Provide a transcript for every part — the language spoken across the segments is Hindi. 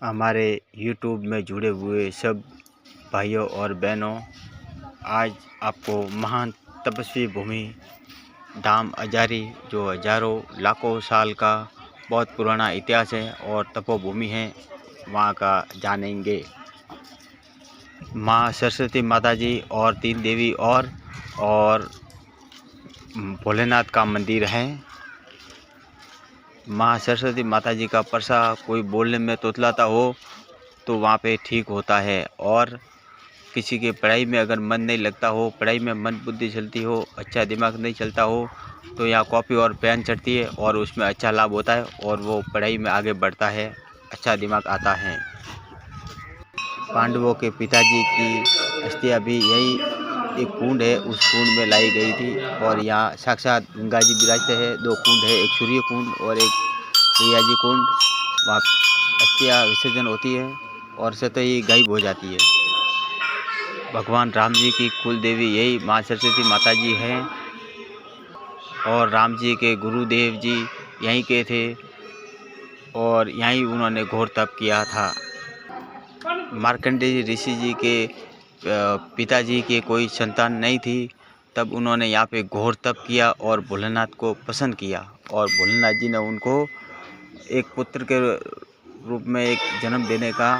हमारे YouTube में जुड़े हुए सब भाइयों और बहनों, आज आपको महान तपस्वी भूमि धाम अजारी, जो हजारों लाखों साल का बहुत पुराना इतिहास है और तपोभूमि है, वहाँ का जानेंगे। माँ सरस्वती माता जी और 3 देवी और भोलेनाथ का मंदिर है। माँ सरस्वती माता जी का परसा कोई बोलने में तोतलाता हो तो वहाँ पे ठीक होता है, और किसी के पढ़ाई में अगर मन नहीं लगता हो, पढ़ाई में मन बुद्धि चलती हो, अच्छा दिमाग नहीं चलता हो, तो यहाँ कॉपी और पेन चढ़ती है और उसमें अच्छा लाभ होता है और वो पढ़ाई में आगे बढ़ता है, अच्छा दिमाग आता है। पांडवों के पिताजी की अस्थियाँ भी यही एक कुंड है, उस कुंड में लाई गई थी, और यहाँ साक्षात गंगा जी विराजते हैं। 2 कुंड है, एक सूर्य कुंड और एक सयाजी कुंड। वहाँ अस्थियाँ विसर्जन होती है और स्वतः ही गायब हो जाती है। भगवान राम जी की कुल देवी यही माँ सरस्वती माता जी हैं, और राम जी के गुरुदेव जी यहीं के थे और यहीं उन्होंने घोर तप किया था। मार्कंडेय ऋषि जी के पिताजी के कोई संतान नहीं थी, तब उन्होंने यहाँ पे घोर तप किया और भोलेनाथ को प्रसन्न किया, और भोलेनाथ जी ने उनको एक पुत्र के रूप में एक जन्म देने का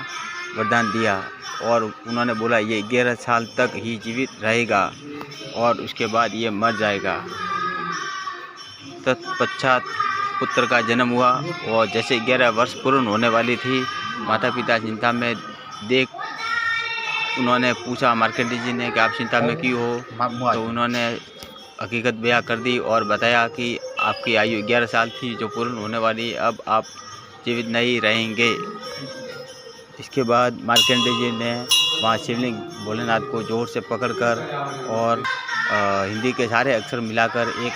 वरदान दिया, और उन्होंने बोला ये 11 साल तक ही जीवित रहेगा और उसके बाद ये मर जाएगा। तत्पश्चात पुत्र का जन्म हुआ, और जैसे 11 वर्ष पूर्ण होने वाली थी, माता पिता चिंता में देख उन्होंने पूछा मार्कंडेय जी ने कि आप चिंता में क्यों हो, तो उन्होंने हकीकत बयां कर दी और बताया कि आपकी आयु 11 साल थी जो पूर्ण होने वाली, अब आप जीवित नहीं रहेंगे। इसके बाद मार्कंडेय जी ने वहाँ शिवलिंग भोलेनाथ को जोर से पकड़कर और हिंदी के सारे अक्षर मिलाकर एक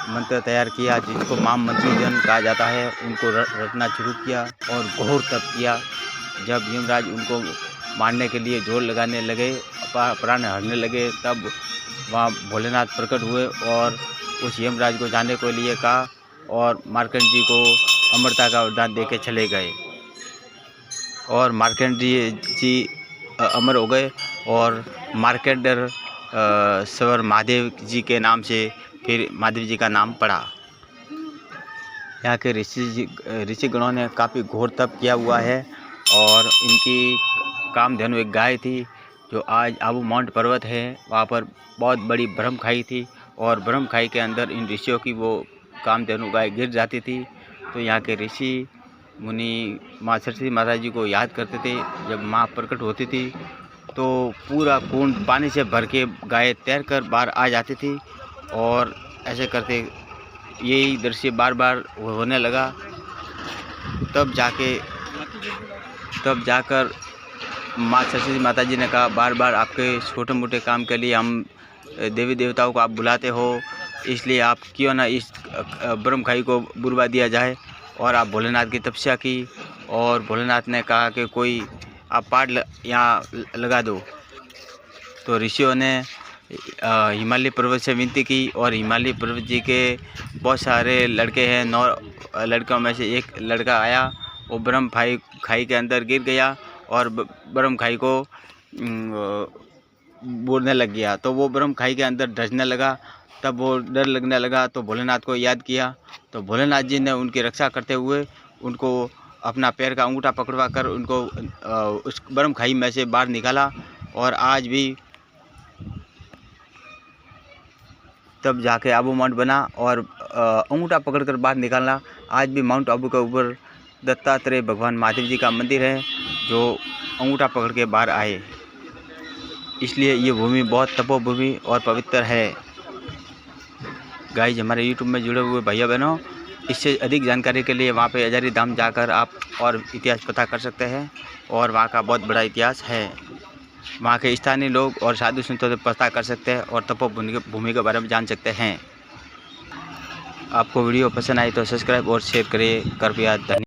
मंत्र तैयार किया, जिसको माम मंत्रीजन कहा जाता है। उनको रटना शुरू किया और घोर तप किया। जब यमराज उनको मारने के लिए जोर लगाने लगे, प्राण हरने लगे, तब वहाँ भोलेनाथ प्रकट हुए और उस यमराज को जाने के लिए कहा, और मार्कंडेय जी को अमरता का वरदान देके चले गए, और मार्कंडेय जी अमर हो गए, और मार्कंडेय सवर महादेव जी के नाम से फिर महादेव जी का नाम पड़ा। यहाँ के ऋषिगणों ने काफ़ी घोर तप किया हुआ है, और इनकी कामधेनु एक गाय थी, जो आज आबू माउंट पर्वत है, वहाँ पर बहुत बड़ी ब्रह्म खाई थी, और ब्रह्म खाई के अंदर इन ऋषियों की वो कामधेनु गाय गिर जाती थी। तो यहाँ के ऋषि मुनि माँ सरस्वती माता जी को याद करते थे। जब माँ प्रकट होती थी तो पूरा कुंड पानी से भर के गाय तैरकर बाहर आ जाती थी, और ऐसे करते यही दृश्य बार बार होने लगा। तब जाकर माँ सरस्वती माता जी ने कहा, बार बार आपके छोटे मोटे काम के लिए हम देवी देवताओं को आप बुलाते हो, इसलिए आप क्यों ना इस ब्रह्म खाई को बुलवा दिया जाए। और आप भोलेनाथ की तपस्या की, और भोलेनाथ ने कहा कि कोई आप पाठ यहाँ लगा दो। तो ऋषियों ने हिमालय पर्वत से विनती की, और हिमालय पर्वत जी के बहुत सारे लड़के हैं, 9 लड़कों में से एक लड़का आया, वो ब्रह्म खाई के अंदर गिर गया और ब्रह्म खाई को बोलने लग गया। तो वो ब्रह्म खाई के अंदर धंसने लगा, तब वो डर लगने लगा, तो भोलेनाथ को याद किया। तो भोलेनाथ जी ने उनकी रक्षा करते हुए उनको अपना पैर का अंगूठा पकड़वा कर उनको उस ब्रह्म खाई में से बाहर निकाला, और आज भी तब जाके आबू माउंट बना, और अंगूठा पकड़कर बाहर निकालना। आज भी माउंट आबू के ऊपर दत्तात्रेय भगवान महादेव जी का मंदिर है, जो अंगूठा पकड़ के बाहर आए। इसलिए ये भूमि बहुत तपोभूमि और पवित्र है। गाइस, हमारे YouTube में जुड़े हुए भैया बहनों, इससे अधिक जानकारी के लिए वहाँ पे अजारी धाम जाकर आप और इतिहास पता कर सकते हैं, और वहाँ का बहुत बड़ा इतिहास है। वहाँ के स्थानीय लोग और साधु संतों से पता कर सकते हैं और तपोभूमि के बारे में जान सकते हैं। आपको वीडियो पसंद आई तो सब्सक्राइब और शेयर करिए, कृपया। धन्यवाद।